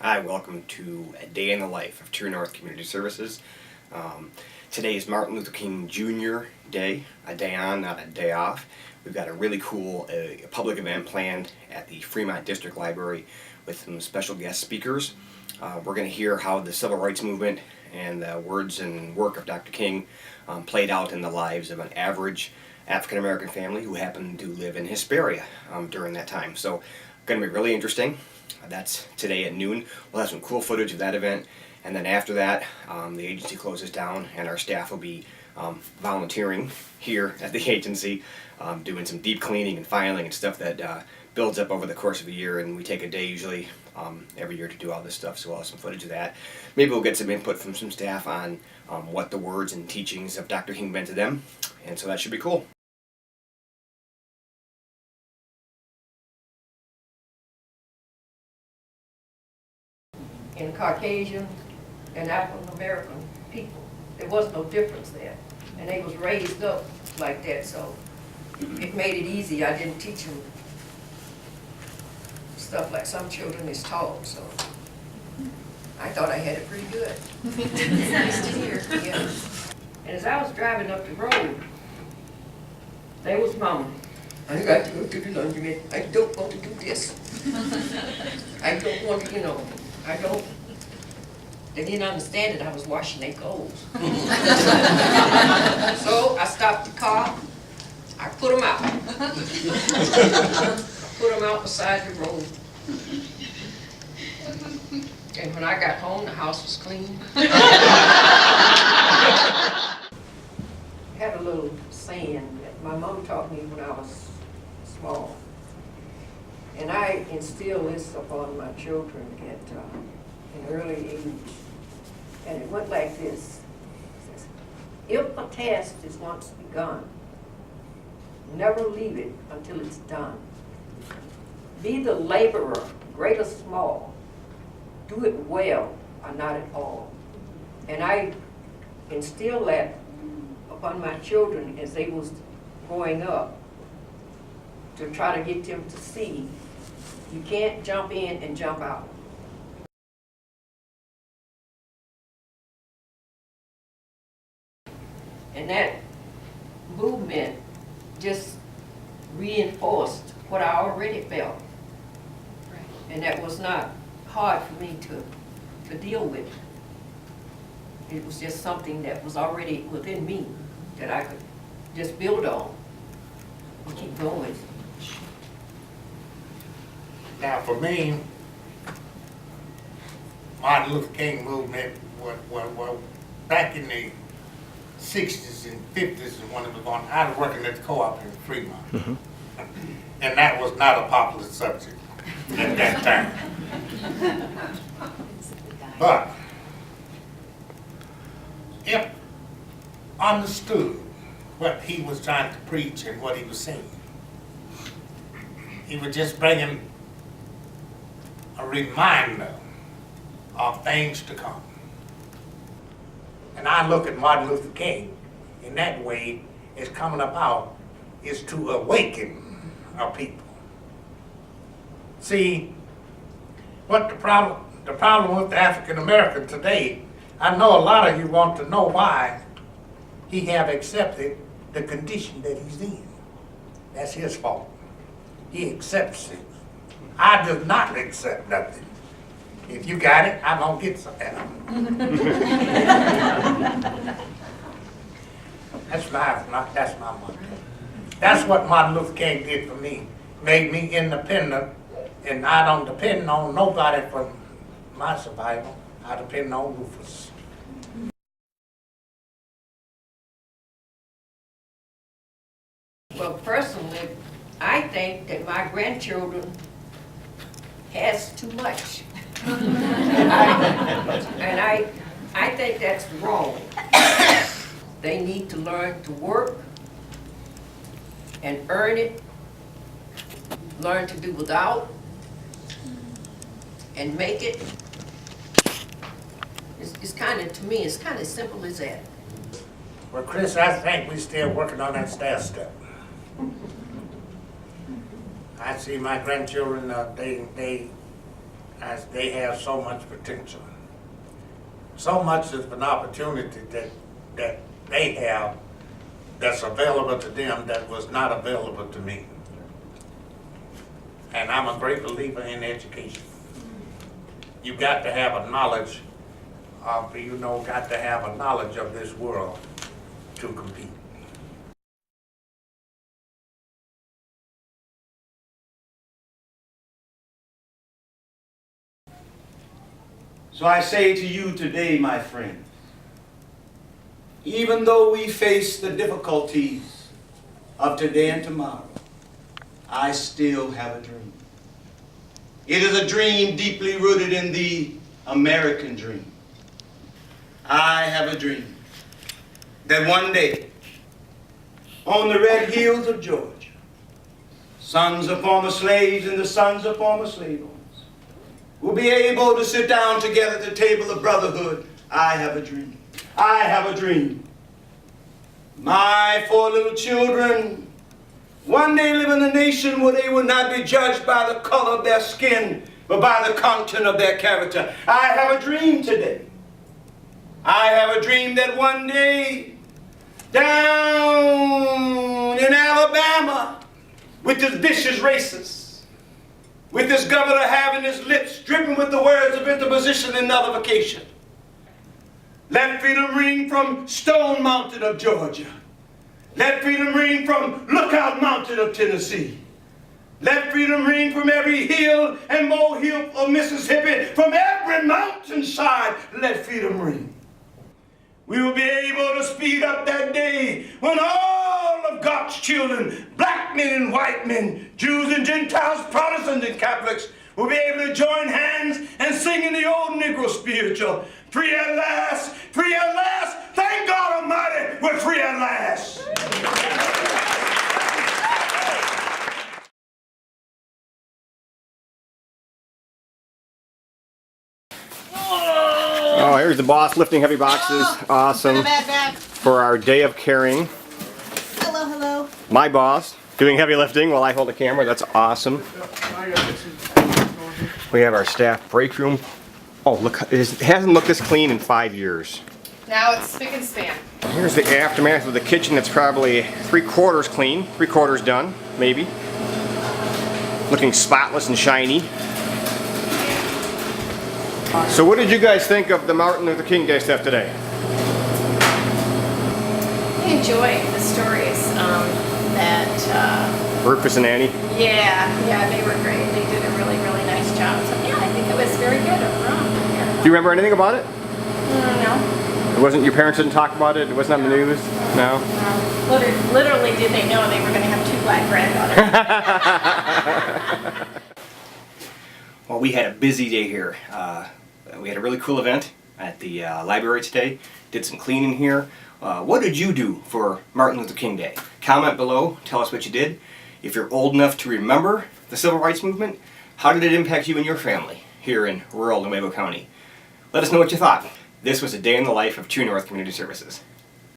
Hi, welcome to A Day in the Life of TrueNorth Community Services. Today is Martin Luther King Jr. Day, a day on, not a day off. We've got a really cool public event planned at the Fremont District Library with some special guest speakers. We're going to hear how the civil rights movement and the words and work of Dr. King played out in the lives of an average African-American family who happened to live in Hesperia during that time. So, going to be really interesting. That's today at noon. We'll have some cool footage of that event, and then after that the agency closes down and our staff will be volunteering here at the agency, doing some deep cleaning and filing and stuff that builds up over the course of a year, and we take a day usually every year to do all this stuff, so we'll have some footage of that. Maybe we'll get some input from some staff on what the words and teachings of Dr. King meant to them, and so that should be cool. In Caucasian and African American people, there was no difference there, and they was raised up like that, so it made it easy. I didn't teach them stuff like some children is taught, so I thought I had it pretty good. It's nice to hear. Yeah. And as I was driving up the road, there was Mama. I got to go to the laundromat. I don't want to do this. I don't want to, I don't. They didn't understand that I was washing their clothes. So I stopped the car. I put them out. Put them out beside the road. And when I got home, the house was clean. I had a little saying that my mom taught me when I was small. And I instill this upon my children at an early age. And it went like this. It says, if a task is once begun, never leave it until it's done. Be the laborer, great or small. Do it well or not at all. And I instill that upon my children as they was growing up, to try to get them to see you can't jump in and jump out. And that movement just reinforced what I already felt. Right. And that was not hard for me to deal with. It was just something that was already within me that I could just build on and keep going. Now, for me, Martin Luther King movement was back in the 60s and 50s when it was on. I was working at the co-op in Fremont. Mm-hmm. And that was not a popular subject at that time. But if understood what he was trying to preach and what he was saying, he was just bringing a reminder of things to come. And I look at Martin Luther King in that way. It's coming about is to awaken our people. See, what the problem with the African American today, I know a lot of you want to know why he have accepted the condition that he's in. That's his fault. He accepts it. I do not accept nothing. If you got it, I'm gonna get some. That's my motto. That's what Martin Luther King did for me. Made me independent, and I don't depend on nobody for my survival. I depend on Rufus. Well, personally, I think that my grandchildren has too much. And I think that's wrong. They need to learn to work and earn it, learn to do without, and make it. It's kind of, to me, it's kind of simple as that. Well, Chris, I think we're still working on that stair step. I see my grandchildren, as they have so much potential. So much of an opportunity that they have that's available to them that was not available to me. And I'm a great believer in education. You got to have a knowledge of, got to have a knowledge of this world to compete. So I say to you today, my friends, even though we face the difficulties of today and tomorrow, I still have a dream. It is a dream deeply rooted in the American dream. I have a dream that one day, on the red hills of Georgia, sons of former slaves and the sons of former slave owners will be able to sit down together at the table of brotherhood. I have a dream. I have a dream. My 4 little children one day live in a nation where they will not be judged by the color of their skin, but by the content of their character. I have a dream today. I have a dream that one day, down in Alabama, with this vicious racist, with this governor having his lips dripping with the words of interposition and nullification, let freedom ring from Stone Mountain of Georgia. Let freedom ring from Lookout Mountain of Tennessee. Let freedom ring from every hill and molehill of Mississippi, from every mountainside. Let freedom ring. We will be able to speed up that day when all of God's children, black men and white men, Jews and Gentiles, Protestants and Catholics, will be able to join hands and sing in the old Negro spiritual. Free at last, thank God Almighty, we're free at last. Oh, here's the boss lifting heavy boxes. Awesome. For our day of caring. Hello, hello. My boss doing heavy lifting while I hold the camera. That's awesome. We have our staff break room. Oh, look, it hasn't looked this clean in 5 years. Now it's spick and span. Here's the aftermath of the kitchen. That's probably 3/4 clean, 3/4 done, maybe. Looking spotless and shiny. So what did you guys think of the Martin Luther King Day stuff today? I enjoyed the stories that, Rufus and Annie? yeah, they were great. They did a really, really nice job. So yeah, I think it was very good overall. Yeah. Do you remember anything about it? No. It wasn't, your parents didn't talk about it? It wasn't on the news? No? Literally, did they know they were going to have 2 black granddaughters? Well, we had a busy day here. We had a really cool event at the library today. Did some cleaning here. What did you do for Martin Luther King Day? Comment below. Tell us what you did. If you're old enough to remember the Civil Rights Movement, how did it impact you and your family here in rural Nuevo County? Let us know what you thought. This was a day in the life of TrueNorth Community Services.